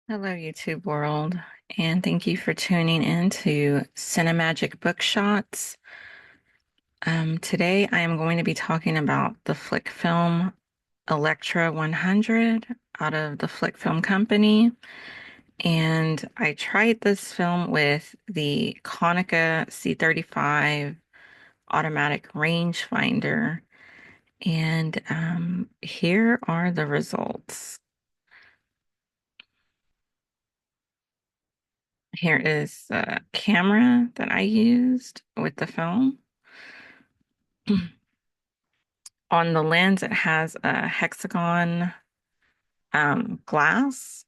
Hello, YouTube world, and thank you for tuning in to Cinemagic Bookshots. Today I am going to be talking about the Flic Film Elektra 100 out of the Flic Film Company. And I tried this film with the Konica C35 Automatic Rangefinder, and here are the results. Here is the camera that I used with the film. On the lens, it has a hexagon glass.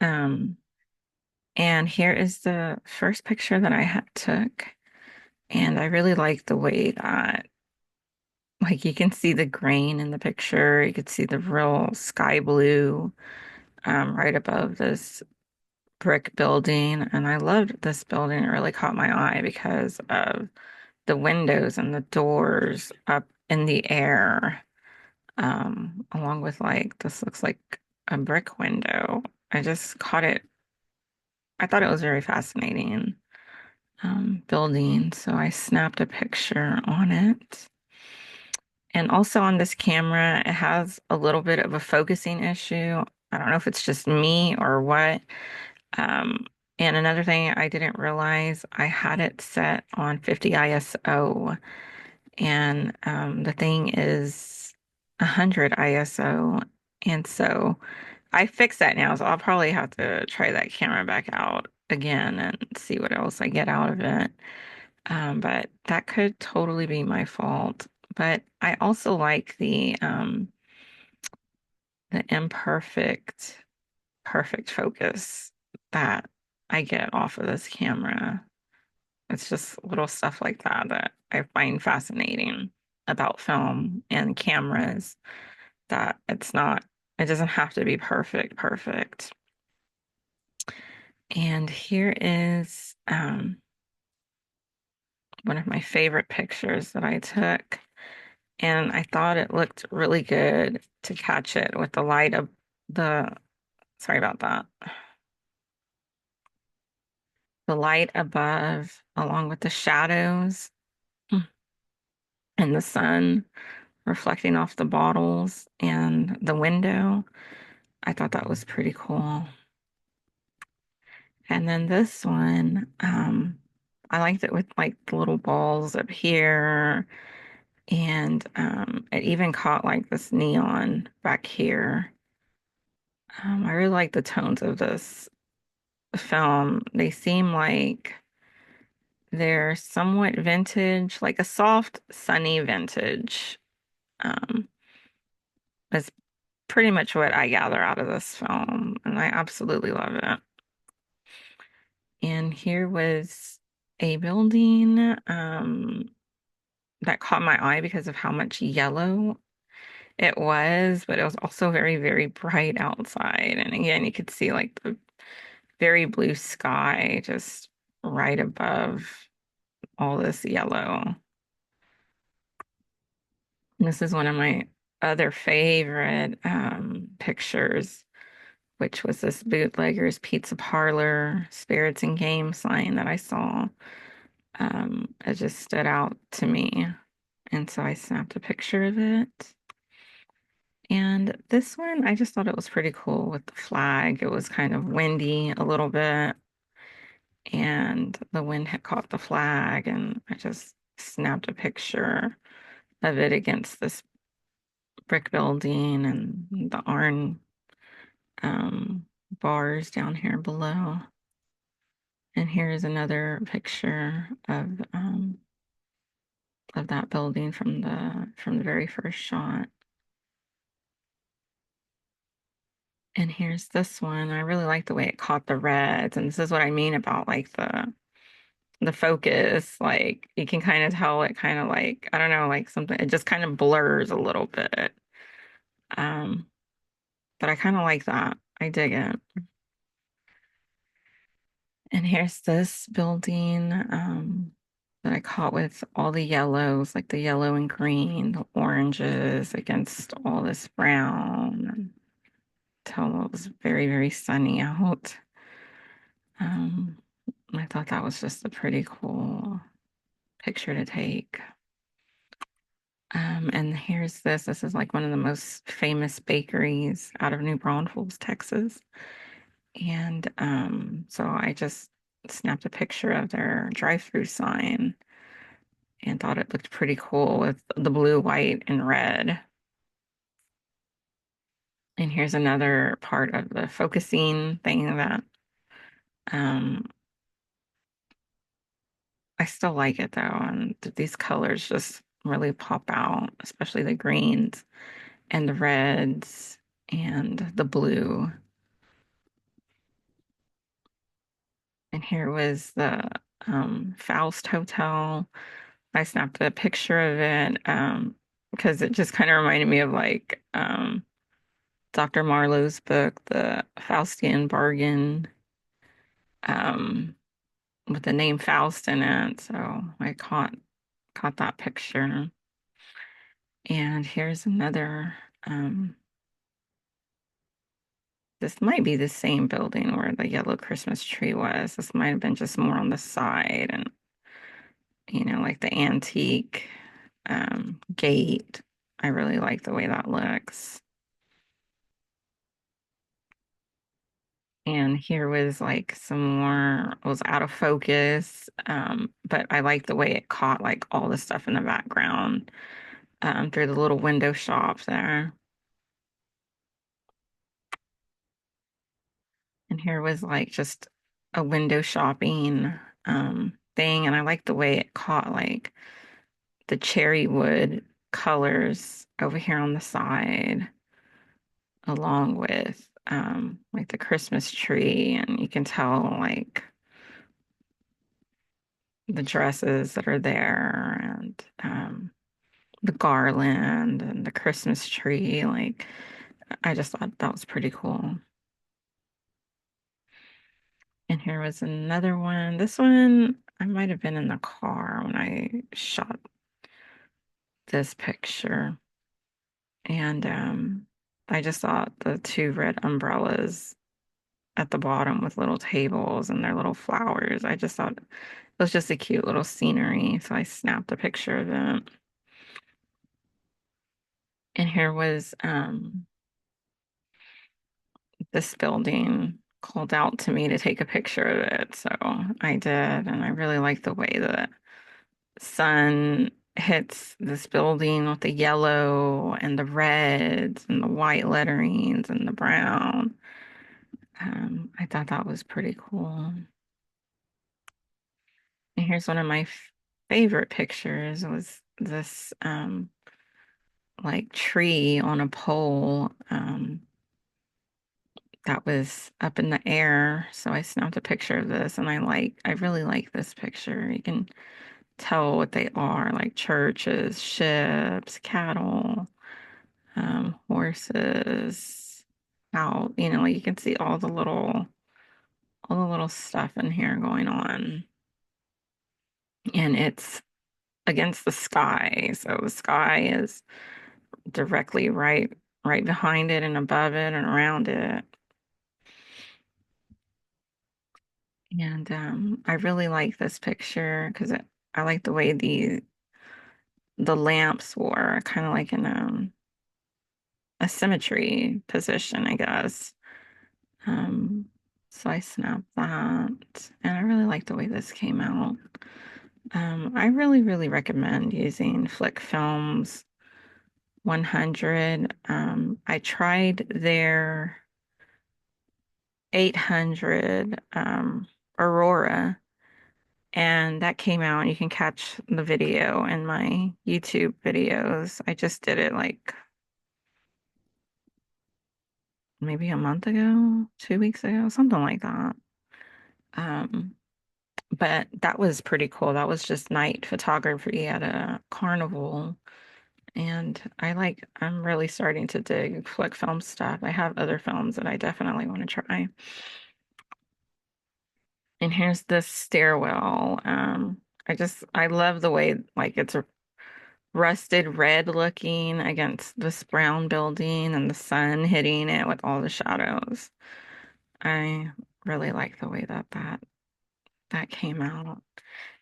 Um, and here is the first picture that I had took. And I really like the way that, like, you can see the grain in the picture. You could see the real sky blue right above this brick building. And I loved this building. It really caught my eye because of the windows and the doors up in the air, along with like this looks like a brick window. I just caught it. I thought it was very fascinating building, so I snapped a picture on it. And also on this camera, it has a little bit of a focusing issue. I don't know if it's just me or what. Um, and another thing I didn't realize, I had it set on 50 ISO, and the thing is 100 ISO. And so I fixed that now, so I'll probably have to try that camera back out again and see what else I get out of it. But that could totally be my fault. But I also like the imperfect, perfect focus that I get off of this camera. It's just little stuff like that that I find fascinating about film and cameras, that it doesn't have to be perfect. And here is one of my favorite pictures that I took. And I thought it looked really good to catch it with the light of the, sorry about that, the light above, along with the shadows and the sun reflecting off the bottles and the window. I thought that was pretty cool. And then this one, I liked it with like the little balls up here. And it even caught like this neon back here. I really like the tones of this film. They seem like they're somewhat vintage, like a soft, sunny vintage. Um, that's pretty much what I gather out of this film, and I absolutely love it. And here was a building that caught my eye because of how much yellow it was, but it was also very, very bright outside. And again, you could see like the very blue sky just right above all this yellow. This is one of my other favorite pictures, which was this bootlegger's pizza parlor spirits and game sign that I saw. It just stood out to me. And so I snapped a picture of it. And this one, I just thought it was pretty cool with the flag. It was kind of windy a little bit, and the wind had caught the flag, and I just snapped a picture of it against this brick building and the iron bars down here below. And here's another picture of that building from the very first shot. And here's this one. I really like the way it caught the reds. And this is what I mean about like the focus. Like you can kind of tell it kind of like, I don't know, like something, it just kind of blurs a little bit. Um, but I kind of like that. I dig it. And here's this building that I caught with all the yellows, like the yellow and green, the oranges against all this brown. And tell it was very, very sunny out. Um, I thought that was just a pretty cool picture to take. And here's this. This is like one of the most famous bakeries out of New Braunfels, Texas. And so I just snapped a picture of their drive-through sign and thought it looked pretty cool with the blue, white, and red. And here's another part of the focusing thing that um, I still like it though. And these colors just really pop out, especially the greens and the reds and the blue. And here was the Faust Hotel. I snapped a picture of it because it just kind of reminded me of like Dr. Marlowe's book, The Faustian Bargain, um, with the name Faust in it. So I caught that picture. And here's another. This might be the same building where the yellow Christmas tree was. This might have been just more on the side and, like the antique gate. I really like the way that looks. And here was like some more, it was out of focus, but I like the way it caught like all the stuff in the background through the little window shop there. And here was like just a window shopping thing, and I like the way it caught like the cherry wood colors over here on the side, along with like the Christmas tree, and you can tell like the dresses that are there and the garland and the Christmas tree. Like, I just thought that was pretty cool. And here was another one. This one, I might have been in the car when I shot this picture. And I just thought the two red umbrellas at the bottom with little tables and their little flowers, I just thought it was just a cute little scenery. So I snapped a picture of it. And here was this building called out to me to take a picture of it. So I did, and I really like the way the sun hits this building with the yellow and the reds and the white letterings and the brown. I thought that was pretty cool. And here's one of my favorite pictures was this like tree on a pole that was up in the air. So I snapped a picture of this and I really like this picture. You can tell what they are, like churches, ships, cattle, horses, how, like you can see all the little stuff in here going on. And it's against the sky. So the sky is directly right behind it and above it and around it. And I really like this picture because I like the way the lamps were kind of like in a symmetry position, I guess. Um, so I snapped that, and I really like the way this came out. I really, really recommend using Flic Films 100. I tried their 800 Aurora, and that came out. You can catch the video in my YouTube videos. I just did it like maybe a month ago, 2 weeks ago, something like that. Um, but that was pretty cool. That was just night photography at a carnival. And I'm really starting to dig Flic film stuff. I have other films that I definitely want to try. And here's the stairwell. I love the way like it's a rusted red looking against this brown building and the sun hitting it with all the shadows. I really like the way that came out.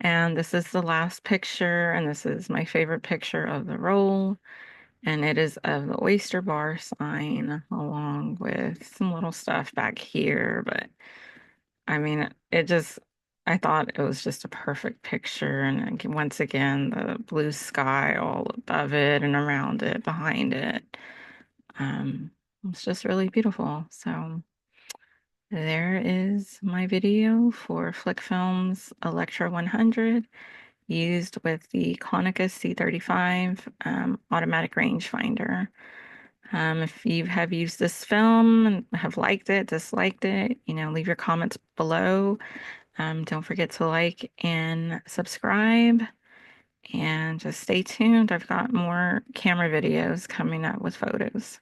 And this is the last picture, and this is my favorite picture of the roll. And it is of the oyster bar sign along with some little stuff back here. But I mean, I thought it was just a perfect picture. And once again, the blue sky all above it and around it, behind it. Um, it's just really beautiful. So there is my video for Flic Film's Elektra 100 used with the Konica C35 automatic rangefinder. If you have used this film and have liked it, disliked it, leave your comments below. Don't forget to like and subscribe and just stay tuned. I've got more camera videos coming up with photos.